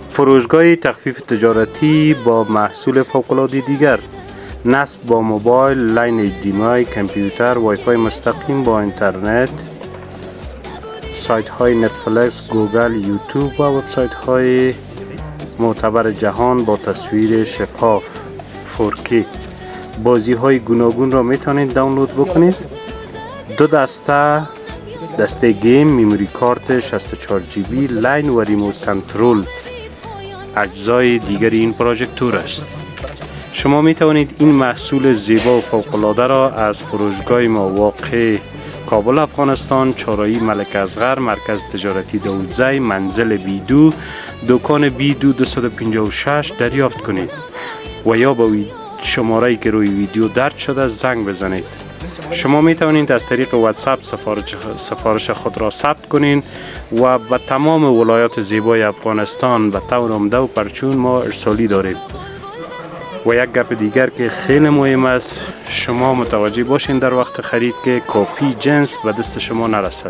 فروشگاه تخفیف تجارتی با محصول فوق‌العاده دیگر، نصب با موبایل، لاین HDMI، کامپیوتر، وای فای مستقیم با اینترنت، سایت های نتفلیکس، گوگل، یوتیوب و وبسایت های معتبر جهان با تصویر شفاف 4K. بازی های گوناگون را میتونید دانلود بکنید. دو دسته گیم، میموری کارت 64 GB، لاین و ریموت کنترل اجزای دیگر این پروژکتور است. شما می توانید این محصول زیبا و فوق‌العاده را از فروشگاه ما واقع کابل افغانستان، چهارراه ملک اصغر، مرکز تجارتی داودزی، منزل بیدو، دکان بیدو 256 دریافت کنید و یا با شماره‌ای که روی ویدیو درج شده زنگ بزنید. شما می توانید از طریق واتساپ سفارش خود را ثبت کنید و به تمام ولایات زیبای افغانستان به طور عمده و پرچون ما ارسالی داریم. و یک گپ دیگر که خیلی مهم است، شما متوجه باشین در وقت خرید که کپی جنس به دست شما نرسد.